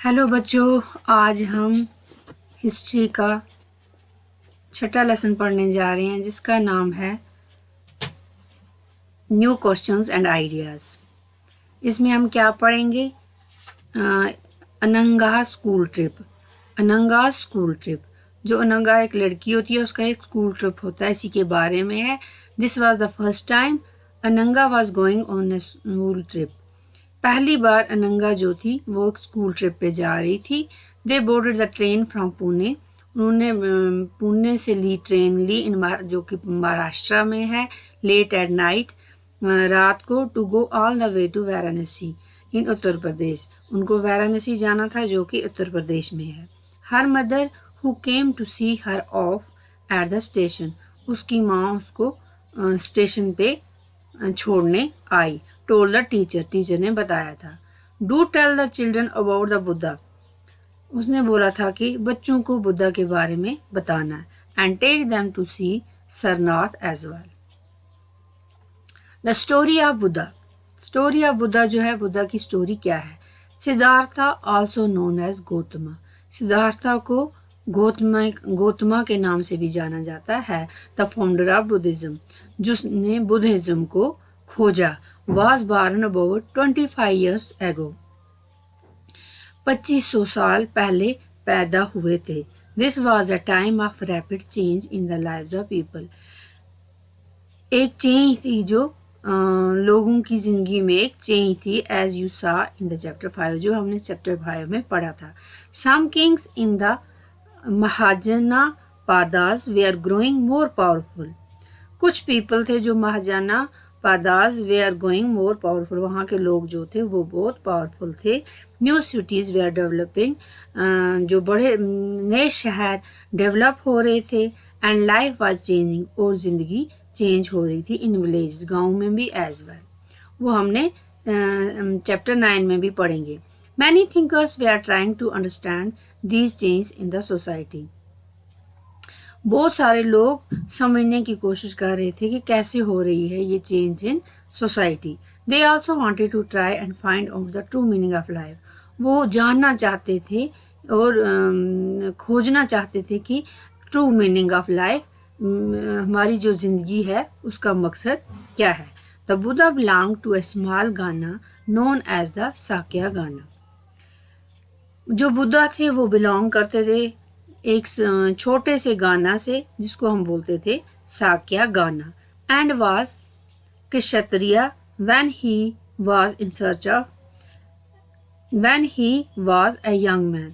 Hello बच्चों, आज हम हिस्ट्री का छठा लेसन पढ़ने जा रहे हैं जिसका नाम है न्यू क्वेश्चंस एंड आइडियाज़। इसमें हम क्या पढ़ेंगे? Ananga school trip. Ananga school trip, जो अनंगा एक लड़की होती है उसका एक स्कूल ट्रिप होता है, इसी के बारे में है। This was the first time Ananga was going on a school trip. पहली बार अनंगा जो थी वो एक स्कूल ट्रिप पे जा रही थी। They boarded the train from Pune. उन्होंने पुणे से ली ट्रेन ली जो कि महाराष्ट्र में है। लेट एट नाइट, रात को, to go all the way to Varanasi in Uttar Pradesh. उनको वाराणसी जाना था जो कि उत्तर प्रदेश में है। Her mother who came to see her off at the station. उसकी माँ उसको स्टेशन पे छोड़ने आई। टोल्ड द टीचर, टीचर ने बताया था। Do tell the children about the Buddha. उसने बोला था कि बच्चों को बुद्धा के बारे में बताना है। And take them to see Sarnath as well. The story of Buddha. Story of Buddha जो है, बुद्धा की स्टोरी क्या है? Siddhartha also known as Gautama. Siddhartha को गौतमा के नाम से भी जाना जाता है। द फाउंडर ऑफ बुद्धिज्म, जिसने बुद्धिज्म को खोजा, was born about 25 years ago। 2500 साल पहले पैदा हुए थे। This was a time of rapid change in the lives of people। एक चेंज थी जो लोगों की जिंदगी में एक चेंज थी, एज यू सा इन द चैप्टर 5, जो हमने चैप्टर 5 में पढ़ा था। Some kings in the Mahajanapadas were growing more powerful। कुछ पीपल थे जो Mahajanapadas were going more powerful, वहाँ के लोग जो थे वो बहुत पावरफुल थे। New cities were developing, जो बड़े नए शहर डेवलप हो रहे थे। एंड लाइफ वाज चेंजिंग, और ज़िंदगी चेंज हो रही थी इन विलेज, गाँव में भी एज वेल। वो हमने चैप्टर 9 में भी पढ़ेंगे। Many thinkers were trying to understand these change in the society. बहुत सारे लोग समझने की कोशिश कर रहे थे कि कैसे हो रही है ये change in society. They also wanted to try and find out the true meaning of life. वो जानना चाहते थे और खोजना चाहते थे कि ट्रू मीनिंग ऑफ लाइफ, हमारी जो ज़िंदगी है उसका मकसद क्या है। The Buddha belong to a small gana known as the Sakya gana. जो बुद्धा थे वो बिलोंग करते थे एक छोटे से गाना से जिसको हम बोलते थे साक्या गाना। And was Kshatriya when he was in search of, when he was a young man.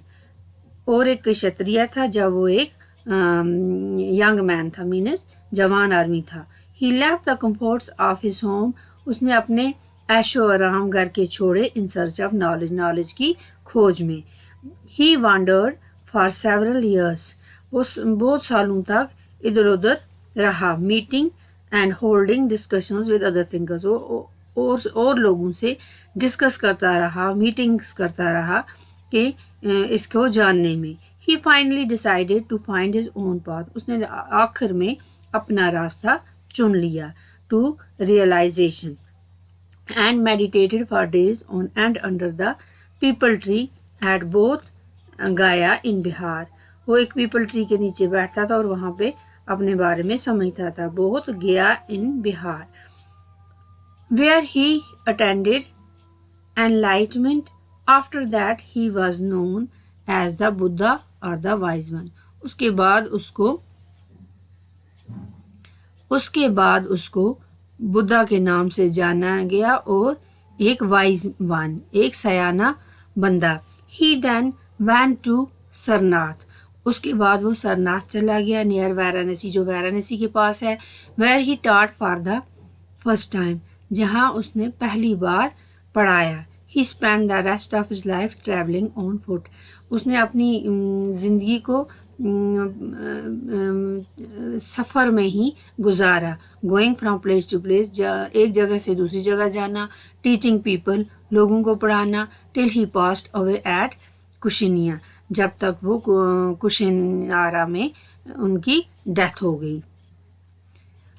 और एक क्षत्रिय था जब वो एक यंग मैन था, मीन्स जवान आदमी था। He left the comforts of his home. उसने अपने ऐशो आराम घर के छोड़े in search of knowledge, knowledge की खोज में। He wandered for several years. वो बहुत सालों तक इधर उधर रहा। Meeting and holding discussions with other thinkers. और लोगों से डिस्कस करता रहा, मीटिंग्स करता रहा कि इसको जानने में। He finally decided to find his own path. उसने आखिर में अपना रास्ता चुन लिया। To realisation and meditated for days on end under the peepal tree at Bodh Gaya in Bihar. वो एक पीपल ट्री के नीचे बैठता था और वहाँ पे अपने बारे में समझता था। बहुत Gaya in Bihar, where he attended enlightenment. After that he was known as the Buddha or the wise one. उसके बाद उसको बुद्धा के नाम से जाना गया और एक वाइज वन, एक सयाना बंदा। ही देन वैन टू सरनाथ। उसके बाद वो सरनाथ चला गया, नियर वाराणसी, जो वाराणसी के पास है। Where he taught for the first time, जहाँ उसने पहली बार पढ़ाया। He spend the rest of his life travelling on foot. उसने अपनी ज़िंदगी को सफ़र में ही गुजारा। Going from place to place, एक जगह से दूसरी जगह जाना। टीचिंग पीपल, लोगों को पढ़ाना। Till he passed away at Kushinara, जब तक वो कुशिनारा में उनकी डेथ हो गई।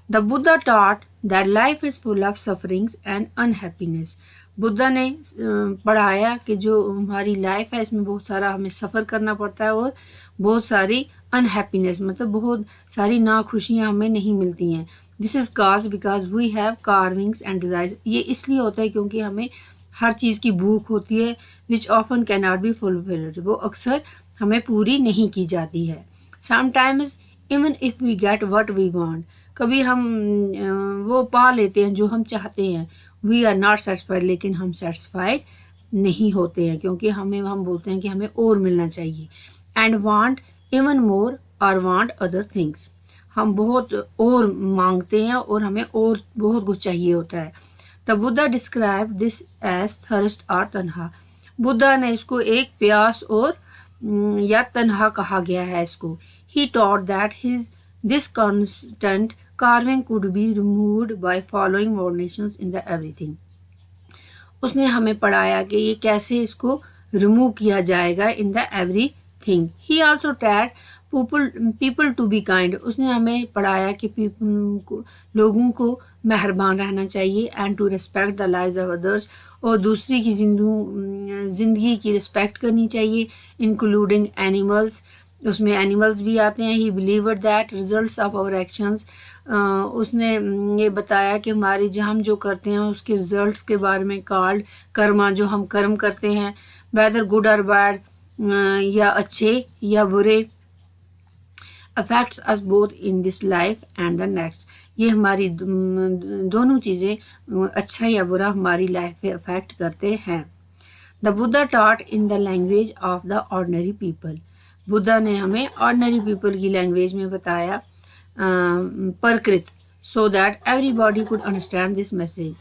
The Buddha taught that life is full of sufferings and unhappiness. Buddha ने पढ़ाया कि जो हमारी लाइफ है इसमें बहुत सारा हमें सफ़र करना पड़ता है और बहुत सारी अनहैप्पीनेस मतलब बहुत सारी नाखुशियाँ हमें नहीं मिलती हैं। This is cause because we have cravings and desires. ये इसलिए होता है क्योंकि हमें हर चीज़ की भूख होती है which often can not be fulfilled, वो अक्सर हमें पूरी नहीं की जाती है। Sometimes even if we get what we want, कभी हम वो पा लेते हैं जो हम चाहते हैं। वी आर नॉट सेटिस्फाइड, लेकिन हम सेटिस्फाइड नहीं होते हैं क्योंकि हम बोलते हैं कि हमें और मिलना चाहिए। एंड वांट इवन मोर और वांट अदर थिंग्स, हम बहुत और मांगते हैं और हमें और बहुत कुछ चाहिए होता है। The Buddha describe this as thirst और तन्हा, बुद्धा ने इसको एक प्यास और या तन्हा कहा गया है इसको। He taught that his this constant carving could be removed by following moderations in the everything, उसने हमें पढ़ाया कि ये कैसे इसको रिमूव किया जाएगा in the everything. He also taught people to be kind, उसने हमें पढ़ाया कि लोगों को मेहरबान रहना चाहिए and to respect the lives of others, और दूसरी की ज़िंदगी की रिस्पेक्ट करनी चाहिए इंक्लूडिंग एनिमल्स, उसमें एनिमल्स भी आते हैं। He believed that results of our actions, उसने ये बताया कि हमारी जो हम जो करते हैं उसके रिजल्ट्स के बारे में, कॉल्ड कर्मा, जो हम कर्म करते हैं वेदर गुड और बैड, या अच्छे या बुरे, affects us both in this life and the next, ये हमारी दोनों चीज़ें अच्छा या बुरा हमारी लाइफ पे अफेक्ट करते हैं। The Buddha taught in the language of the ordinary people, Buddha ने हमें ऑर्डनरी पीपल की लैंग्वेज में बताया Prakrit, so that everybody could understand this message,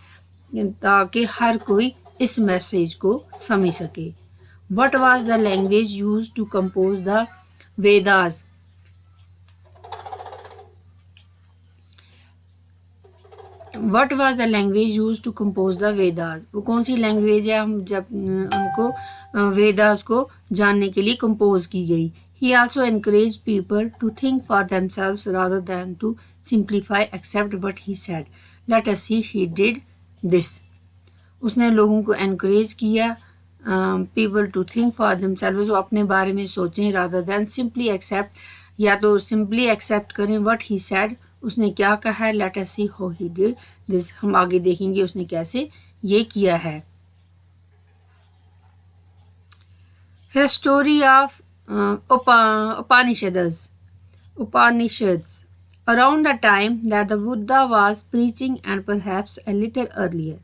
ताकि हर कोई इस मैसेज को समझ सके। What was the language use to compose the Vedas, what was the language use to compose the Vedas, वो कौन सी लैंग्वेज है हम जब उनको वेदास को जानने के लिए कंपोज की गई। He also encouraged people to think for themselves rather than to simplify accept what he said. Let us see he did this. उसने लोगों को encourage किया people to think for themselves, वो अपने बारे में सोचें rather than simply accept, या तो simply accept करें what he said, उसने क्या कहा है। Let us see how he did this, हम आगे देखेंगे उसने कैसे ये किया है। Her story of Upanishads. Around the time that the Buddha was preaching and perhaps a little earlier,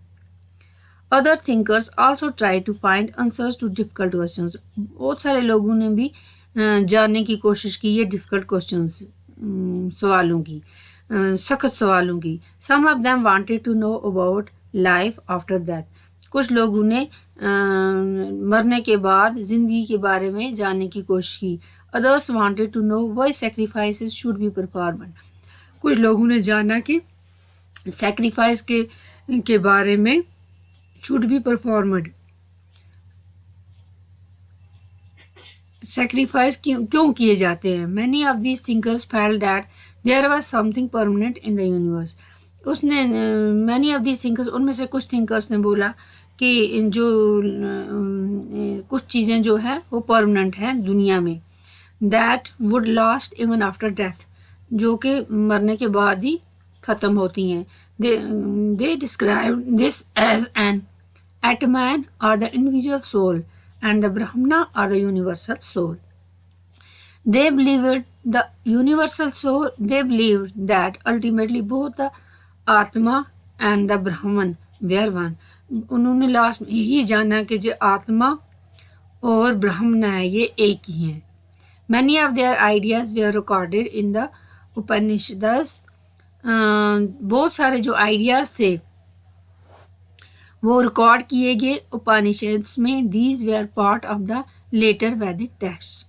other thinkers also tried to find answers to difficult questions. बहुत सारे लोगों ने भी जानने की कोशिश की ये difficult questions, सवालों की, सख्त सवालों की। Some of them wanted to know about life after death. कुछ लोगों ने मरने के बाद ज़िंदगी के बारे में जानने की कोशिश की। Others wanted to know why sacrifices should be performed, कुछ लोगों ने जाना कि सैक्रिफाइस के बारे में, शुड बी परफॉर्म्ड, सैक्रिफाइस क्यों किए जाते हैं। Many of these thinkers felt that there was something permanent in the universe, उसने मैनी ऑफ दीज थिंकर्स, उनमें से कुछ थिंकर्स ने बोला कि जो कुछ चीज़ें जो है वो परमानेंट हैं दुनिया में, that would last even after death, जो कि मरने के बाद ही ख़त्म होती हैं। They describe this as an atman or the individual soul and the Brahman or the universal soul. They believed the universal soul, they believed that ultimately both the Atma and the Brahman were one. उन्होंने last में यही जाना कि जो आत्मा और ब्रह्मन है ये एक ही हैं। Many of their ideas were recorded in the Upanishads. बहुत सारे जो आइडियाज़ थे वो रिकॉर्ड किए गए उपनिषद्स में। These were part of the later Vedic texts.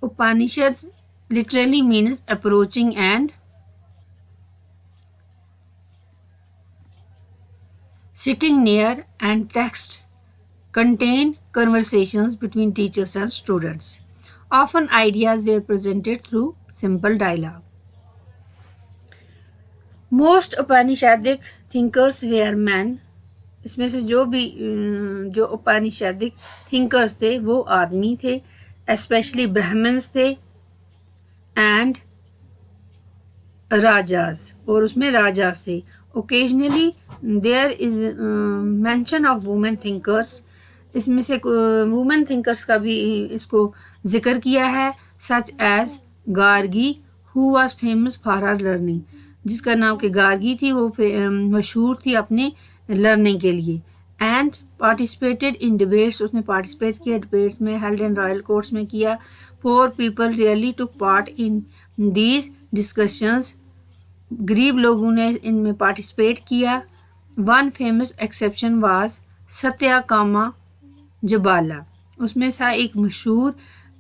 Upanishads literally means approaching and sitting near, and texts contain conversations between teachers and students. Often ideas were presented through simple dialogue. Most Upanishadic thinkers were men. इसमें से जो Upanishadic thinkers थे वो आदमी थे, specially Brahmans थे and Rajas, और उसमें राजास थे। Occasionally there is mention of women thinkers, इसमें से वुमेन थिंकर्स का भी इसको जिक्र किया है, such as Gargi who was famous for her learning, जिसका नाम कि गार्गी थी, वो मशहूर थी अपने लर्निंग के लिए। एंड पार्टिसिपेटेड इन डिबेट्स, उसने पार्टिसिपेट किया डिबेट्स में, हेल्ड इन रॉयल कोर्ट्स में किया। Poor people really took part in these discussions, गरीब लोगों ने इनमें पार्टिसिपेट किया। One famous exception was Satyakama Jabala, उसमें था एक मशहूर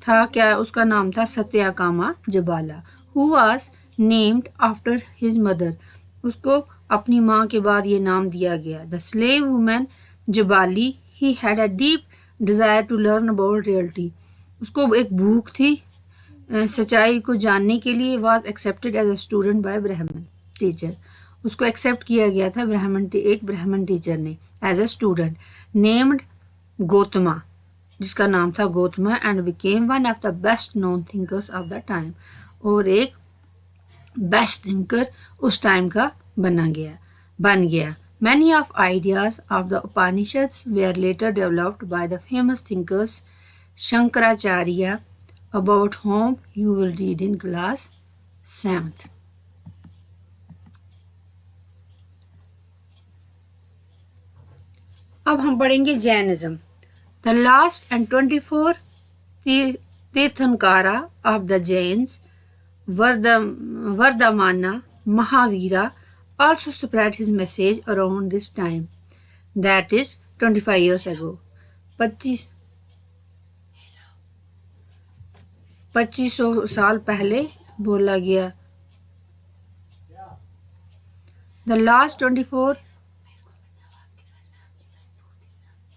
था, क्या उसका नाम था Satyakama Jabala, who was named after his mother, उसको अपनी माँ के बाद ये नाम दिया गया। The slave women Jabali he had a deep desire to learn about reality, उसको एक भूख थी सच्चाई को जानने के लिए। Was accepted as a student by Brahmin teacher, उसको एक्सेप्ट किया गया था एक ब्राह्मण टीचर ने as a student. Named Gautama, जिसका नाम था Gautama, and became one of the best known thinkers of the time, और एक बेस्ट थिंकर उस टाइम का बन गया। Many of ideas of the Upanishads were later developed by the famous thinkers Shankaracharya, about whom you will read in class 7th. अब हम पढ़ेंगे Jainism. The last and 24 Tirthankara of the Jains, Vardhamana Mahavira, also spread his message around this time, that is 25 years ago. 2500 साल पहले बोला गया। The last 24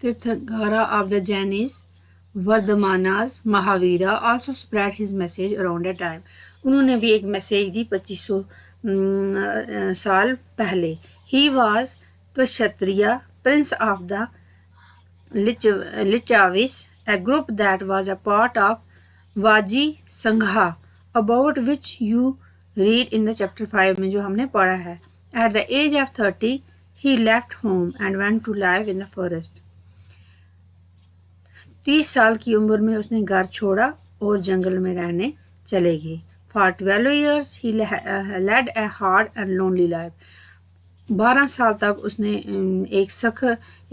Tirthankara of the Jainis, Vardhamanas Mahavira, also spread his message around that time. उन्होंने भी एक message दी 2500 साल पहले। He was Kshatriya, prince of the Lichavis, a group that was a part of Vaji Sangha, about which you read in the chapter 5 में जो हमने पढ़ा है। At the age of 30, he left home and went to live in the forest. 30 साल की उम्र में उसने घर छोड़ा और जंगल में रहने चले गए। For 12 years he led a hard and lonely life. 12 साल तक उसने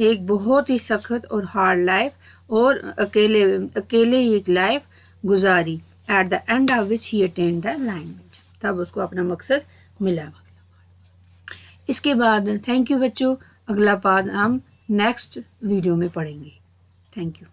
एक बहुत ही सख्त और हार्ड लाइफ और अकेले एक लाइफ गुजारी। At the end of which he attained the enlightenment. तब उसको अपना मकसद मिला। इसके बाद थैंक यू बच्चों, अगला पाठ हम नेक्स्ट वीडियो में पढ़ेंगे। Thank you.